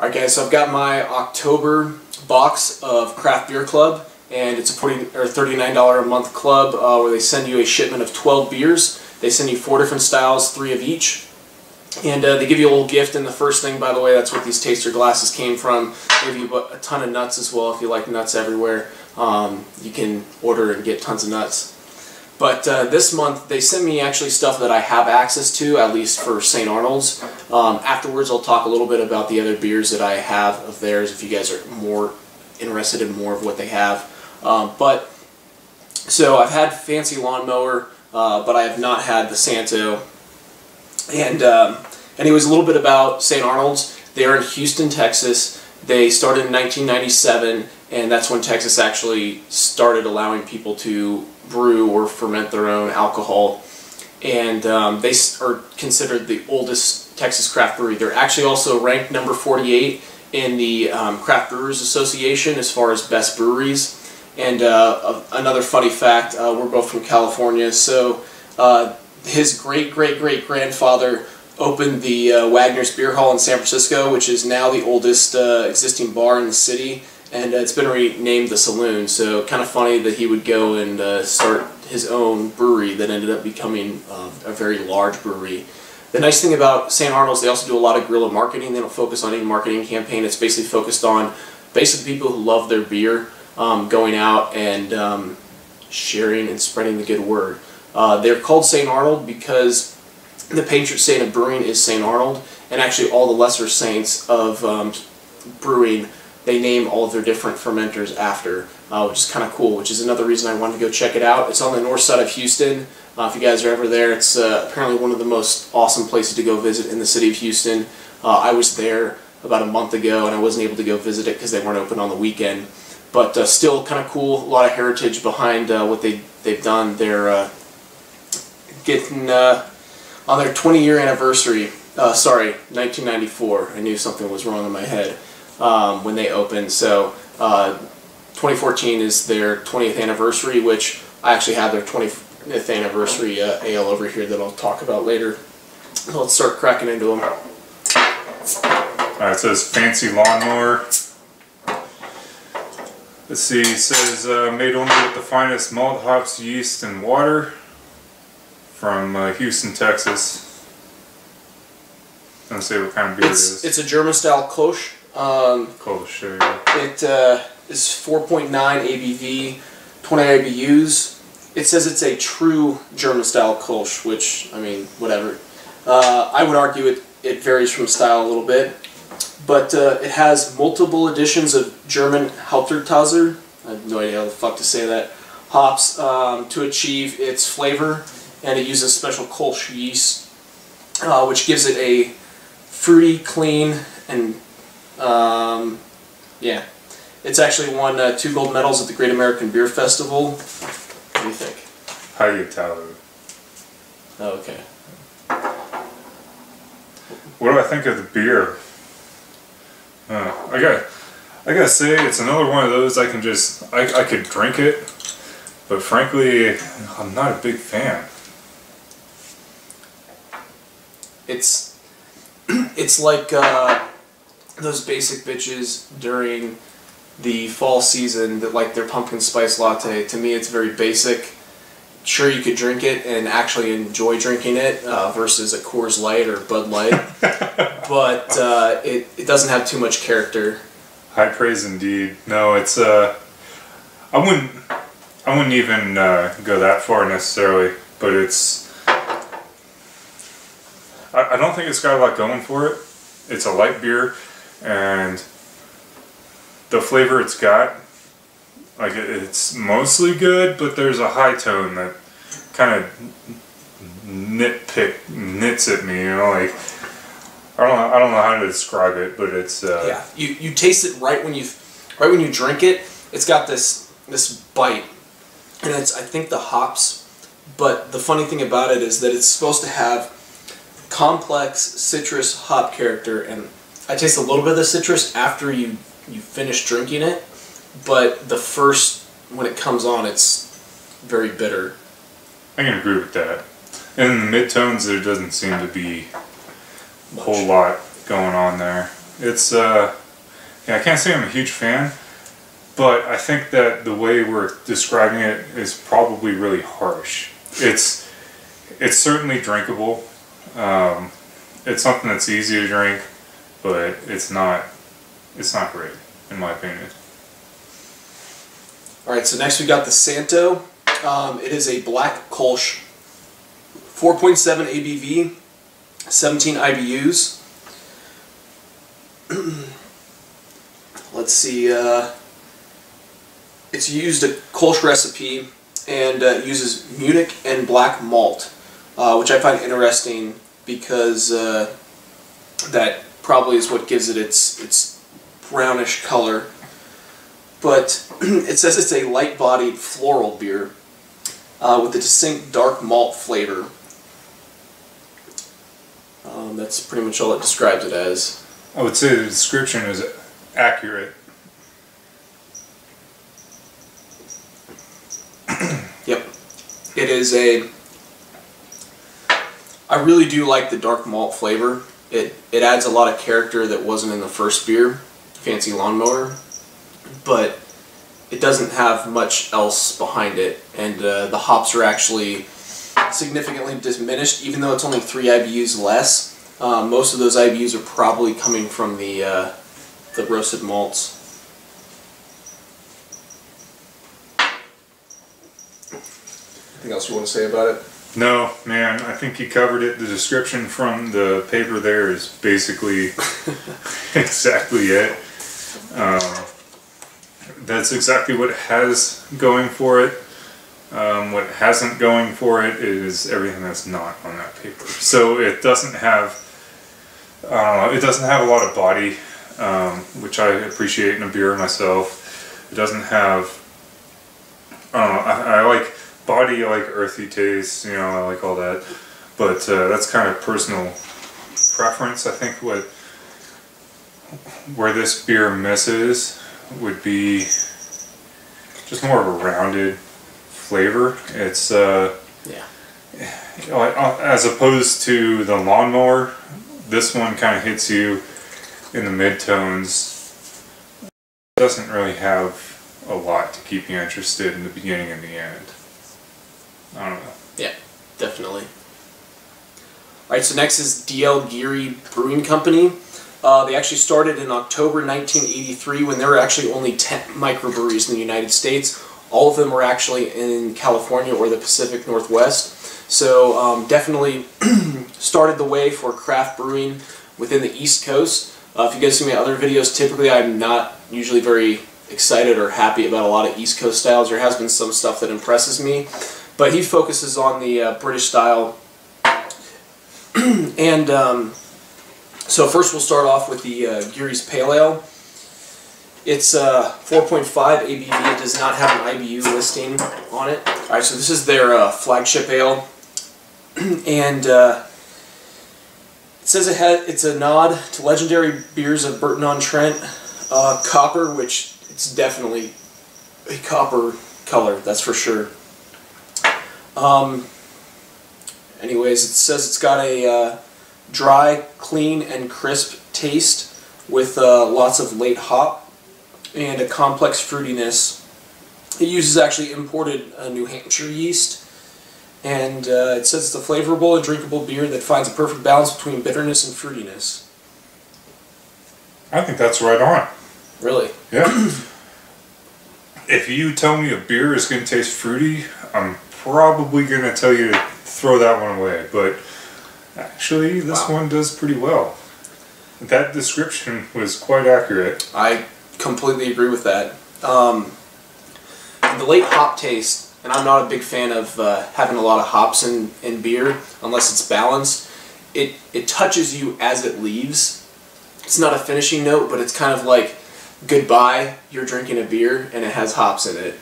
Alright guys, so I've got my October box of Craft Beer Club, and it's a $39 a month club where they send you a shipment of 12 beers. They send you 4 different styles, 3 of each. And they give you a little gift in the first thing, by the way. That's what these taster glasses came from. They give you a ton of nuts as well if you like nuts everywhere. You can order and get tons of nuts. But this month they sent me actually stuff that I have access to, at least for St. Arnold's. Afterwards I'll talk a little bit about the other beers that I have of theirs if you guys are more interested in more of what they have. So I've had Fancy Lawnmower, but I have not had the Santo. And anyways, a little bit about St. Arnold's. They are in Houston, Texas. They started in 1997, and that's when Texas actually started allowing people to brew or ferment their own alcohol. And they are considered the oldest Texas craft brewery. They're actually also ranked number 48 in the Craft Brewers Association as far as best breweries. And another funny fact, we're both from California, so his great-great-great-grandfather opened the Wagner's Beer Hall in San Francisco, which is now the oldest existing bar in the city, and it's been renamed the Saloon. So kind of funny that he would go and start his own brewery that ended up becoming a very large brewery. The nice thing about St. Arnold's, they also do a lot of guerrilla marketing. They don't focus on any marketing campaign. It's basically focused on basically people who love their beer going out and sharing and spreading the good word. They're called St. Arnold because the patron saint of brewing is St. Arnold, and actually all the lesser saints of brewing, they name all of their different fermenters after, which is kind of cool, which is another reason I wanted to go check it out. It's on the north side of Houston. If you guys are ever there, it's apparently one of the most awesome places to go visit in the city of Houston. I was there about a month ago, and I wasn't able to go visit it because they weren't open on the weekend. But still kind of cool, a lot of heritage behind what they've done. They're getting on their 20-year anniversary, sorry, 1994. I knew something was wrong in my head when they opened. So 2014 is their 20th anniversary, which I actually have their 20th anniversary ale over here that I'll talk about later. Let's start cracking into them. It says Fancy Lawnmower. Let's see, it says made only with the finest malt, hops, yeast, and water from Houston, Texas. Doesn't say what kind of beer it is. It's a German-style Kolsch. Kolsch, there you go. It is 4.9 ABV, 20 IBUs. It says it's a true German-style Kolsch, which, I mean, whatever. I would argue it varies from style a little bit. But it has multiple additions of German Hauptwurzeltazer, I have no idea how the fuck to say that, hops to achieve its flavor, and it uses special Kolsch yeast, which gives it a fruity, clean, and yeah. It's actually won 2 gold medals at the Great American Beer Festival. What do you think? How you tell it? Oh, okay. What do I think of the beer? I gotta say, it's another one of those I could drink it, but frankly, I'm not a big fan. It's like those basic bitches during the fall season that like their pumpkin spice latte. To me, it's very basic. Sure, you could drink it and actually enjoy drinking it versus a Coors Light or Bud Light, but it doesn't have too much character. High praise indeed. No, it's I wouldn't even go that far necessarily, but it's I don't think it's got a lot going for it. It's a light beer, and the flavor it's got, like it's mostly good, but there's a high tone that kind of nits at me, you know, like I don't know how to describe it, but it's yeah, you taste it right when you drink it. It's got this bite, and it's, I think, the hops. But the funny thing about it is that it's supposed to have complex citrus hop character, and I taste a little bit of the citrus after you finish drinking it, but when it comes on, it's very bitter. I can agree with that. And in the mid-tones, there doesn't seem to be a whole lot going on there. It's yeah, I can't say I'm a huge fan, but I think that the way we're describing it is probably really harsh. It's certainly drinkable. It's something that's easy to drink, but it's not great in my opinion. All right, so next we got the Santo. It is a black Kolsch, 4.7 ABV, 17 IBUs. Let's see. It's used a Kolsch recipe and uses Munich and black malt, which I find interesting because that probably is what gives it its brownish color. But it says it's a light-bodied floral beer with a distinct dark malt flavor. That's pretty much all it describes it as. I would say the description is accurate. Yep. It is a... I really do like the dark malt flavor. It adds a lot of character that wasn't in the first beer, Fancy Lawnmower, but it doesn't have much else behind it, and the hops are actually significantly diminished, even though it's only 3 IBUs less. Most of those IBUs are probably coming from the roasted malts. Anything else you want to say about it? No, man, I think you covered it. The description from the paper there is basically exactly it. That's exactly what it has going for it. What it hasn't going for it is everything that's not on that paper. So it doesn't have a lot of body, which I appreciate in a beer myself. It doesn't have, I like body, I like earthy taste, you know, I like all that. But that's kind of personal preference. I think where this beer misses would be just more of a rounded flavor. It's yeah. As opposed to the Lawnmower, this one kind of hits you in the mid-tones. It doesn't really have a lot to keep you interested in the beginning and the end. I don't know. Yeah, definitely. Alright, so next is D.L. Geary Brewing Company. They actually started in October 1983 when there were actually only 10 microbreweries in the United States. All of them were actually in California or the Pacific Northwest. So definitely started the way for craft brewing within the East Coast. If you guys see my other videos, typically I'm not usually very excited or happy about a lot of East Coast styles. There has been some stuff that impresses me, but he focuses on the British style. And so first we'll start off with the Geary's Pale Ale. It's 4.5 ABV. It does not have an IBU listing on it. Alright, so this is their flagship ale. And it says it's a nod to legendary beers of Burton-on-Trent. Copper, which it's definitely a copper color, that's for sure. Anyways, it says it's got a dry, clean, and crisp taste with lots of late hop and a complex fruitiness. It uses actually imported New Hampshire yeast, and it says it's a flavorful and drinkable beer that finds a perfect balance between bitterness and fruitiness. I think that's right on. Really? Yeah. If you tell me a beer is going to taste fruity, I'm probably going to tell you to throw that one away, but actually this one does pretty well. That description was quite accurate. I completely agree with that. The late hop taste, and I'm not a big fan of having a lot of hops in beer unless it's balanced. It touches you as it leaves. It's not a finishing note, but it's kind of like goodbye, you're drinking a beer and it has hops in it.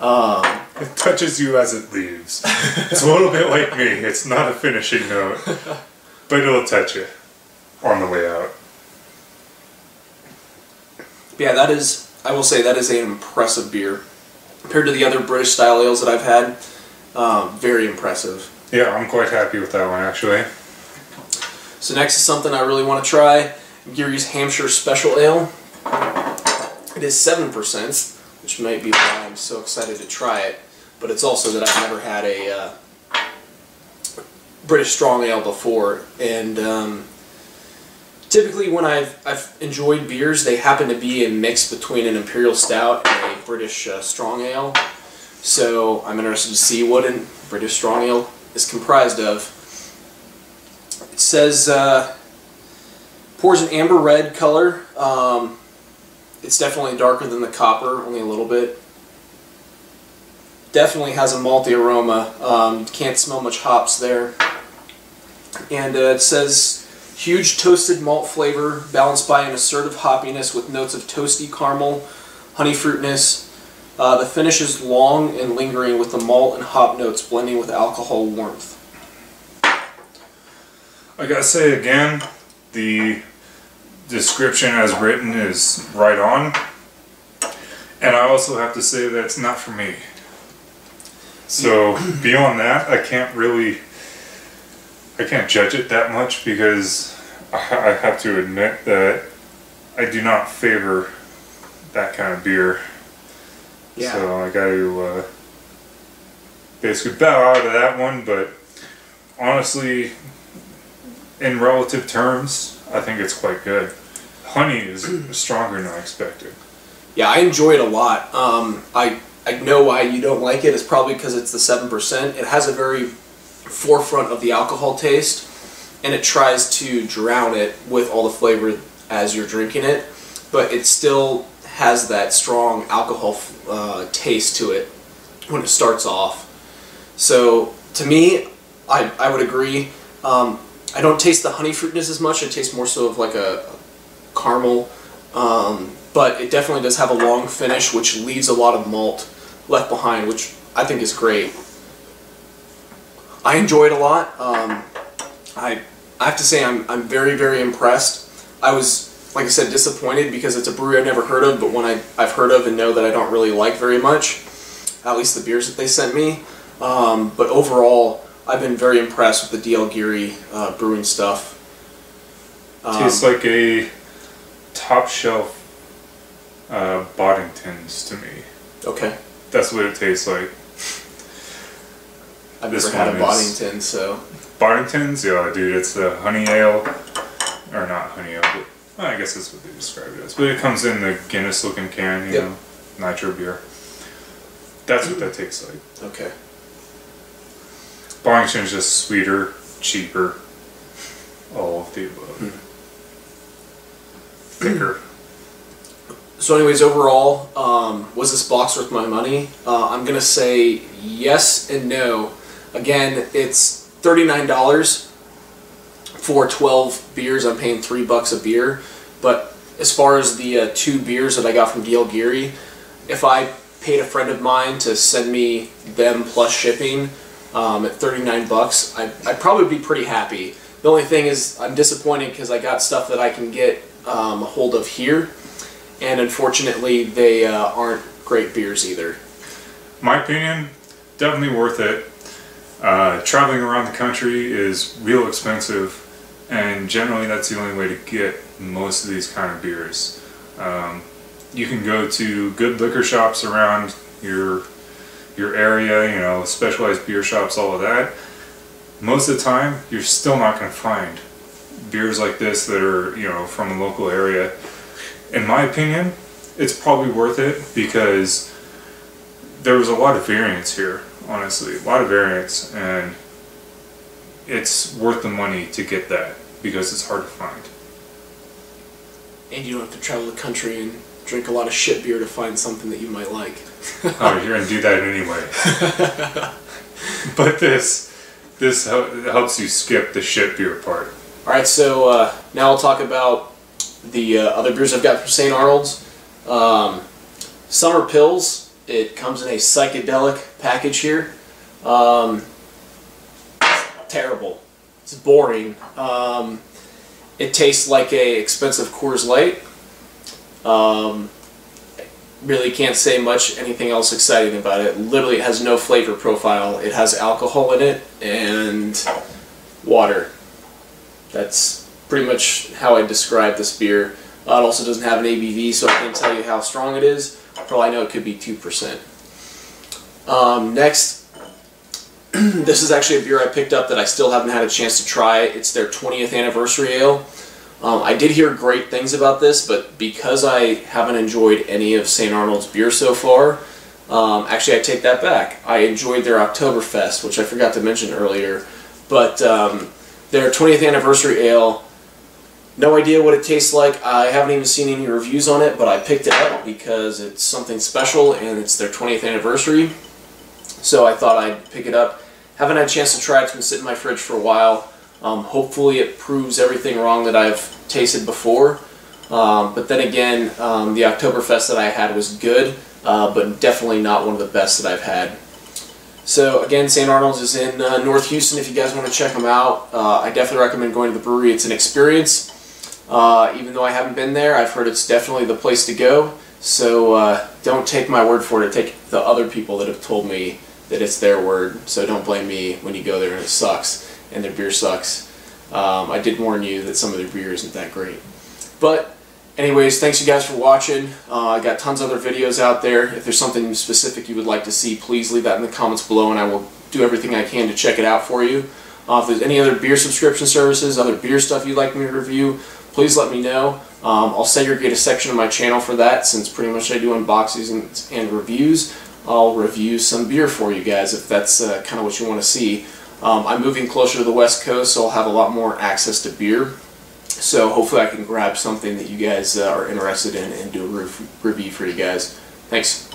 It touches you as it leaves. It's a little bit like me. It's not a finishing note, but it'll touch you on the way out. Yeah, that is, I will say, that is an impressive beer. Compared to the other British style ales that I've had, very impressive. Yeah, I'm quite happy with that one, actually. So next is something I really want to try, Geary's Hampshire Special Ale. It is 7%, which might be why I'm so excited to try it, but it's also that I've never had a British Strong Ale before, and typically when I've enjoyed beers, they happen to be a mix between an Imperial Stout and a British Strong Ale, so I'm interested to see what a British Strong Ale is comprised of. It says pours an amber red color. It's definitely darker than the copper, only a little bit. Definitely has a malty aroma. Can't smell much hops there. And it says huge toasted malt flavor balanced by an assertive hoppiness with notes of toasty caramel, honey fruitness. The finish is long and lingering with the malt and hop notes blending with alcohol warmth. I gotta say again, the description as written is right on, and I also have to say that it's not for me. So beyond that, I can't judge it that much, because I have to admit that I do not favor that kind of beer. Yeah. So I got to basically bow out of that one, but honestly, in relative terms, I think it's quite good. Honey is stronger than I expected. Yeah, I enjoy it a lot. I know why you don't like it. It's probably because it's the 7%. It has a very forefront of the alcohol taste, and it tries to drown it with all the flavor as you're drinking it, but it still has that strong alcohol taste to it when it starts off. So to me, I would agree. I don't taste the honey fruitness as much. It tastes more so of like a caramel, but it definitely does have a long finish, which leaves a lot of malt left behind, which I think is great. I enjoy it a lot. I have to say I'm very, very impressed. I was, like I said, disappointed because it's a brewery I've never heard of, but one I've heard of and know that I don't really like very much, at least the beers that they sent me. But overall, I've been very impressed with the D.L. Geary brewing stuff. Tastes like a top shelf Boddington's to me. Okay. That's what it tastes like. I've never had a Boddington, so... Boddington's? Yeah, dude, it's the honey ale. Or not honey ale, but well, I guess that's what they describe it as. But it comes in the Guinness looking can, you know, nitro beer. That's what that tastes like. Okay. Boddington's just sweeter, cheaper, all of the above. Thicker. So anyways, overall, was this box worth my money? I'm going to say yes and no. Again, it's $39 for 12 beers. I'm paying $3 a beer. But as far as the 2 beers that I got from D.L. Geary, if I paid a friend of mine to send me them plus shipping at $39, I'd probably be pretty happy. The only thing is I'm disappointed because I got stuff that I can get a hold of here, and unfortunately they aren't great beers either. My opinion, definitely worth it. Traveling around the country is real expensive, and generally that's the only way to get most of these kind of beers. You can go to good liquor shops around your area, you know, specialized beer shops, all of that. Most of the time, you're still not going to find beers like this that are, you know, from a local area. In my opinion, it's probably worth it because there was a lot of variance here, honestly, a lot of variance, and it's worth the money to get that because it's hard to find. And you don't have to travel the country and drink a lot of shit beer to find something that you might like. Oh, you're going to do that anyway. But this helps you skip the shit beer part. Alright, so now I'll talk about the other beers I've got from St. Arnold's. Summer Pills. It comes in a psychedelic package here. Terrible. It's boring. It tastes like a expensive Coors Light. Really can't say much anything else exciting about it. Literally, it has no flavor profile. It has alcohol in it and water. That's pretty much how I describe this beer. It also doesn't have an ABV, so I can't tell you how strong it is. For all I know, it could be 2%. Next, this is actually a beer I picked up that I still haven't had a chance to try. It's their 20th anniversary ale. I did hear great things about this, but because I haven't enjoyed any of St. Arnold's beer so far, actually I take that back. I enjoyed their Oktoberfest, which I forgot to mention earlier, but their 20th anniversary ale, no idea what it tastes like. I haven't even seen any reviews on it, but I picked it up because it's something special and it's their 20th anniversary. So I thought I'd pick it up. Haven't had a chance to try it. It's been sitting in my fridge for a while. Hopefully it proves everything wrong that I've tasted before. But then again, the Oktoberfest that I had was good, but definitely not one of the best that I've had. So again, St. Arnold's is in North Houston if you guys want to check them out. I definitely recommend going to the brewery. It's an experience. Even though I haven't been there, I've heard it's definitely the place to go. So don't take my word for it. Take the other people that have told me that it's their word. So don't blame me when you go there and it sucks and their beer sucks. I did warn you that some of their beer isn't that great. But anyways, thanks you guys for watching. I got tons of other videos out there. If there's something specific you would like to see, please leave that in the comments below and I will do everything I can to check it out for you. If there's any other beer subscription services, other beer stuff you'd like me to review, please let me know. I'll segregate a section of my channel for that, since pretty much I do unboxings and reviews. I'll review some beer for you guys if that's kind of what you want to see. I'm moving closer to the West Coast, so I'll have a lot more access to beer. So hopefully I can grab something that you guys are interested in and do a review for you guys. Thanks.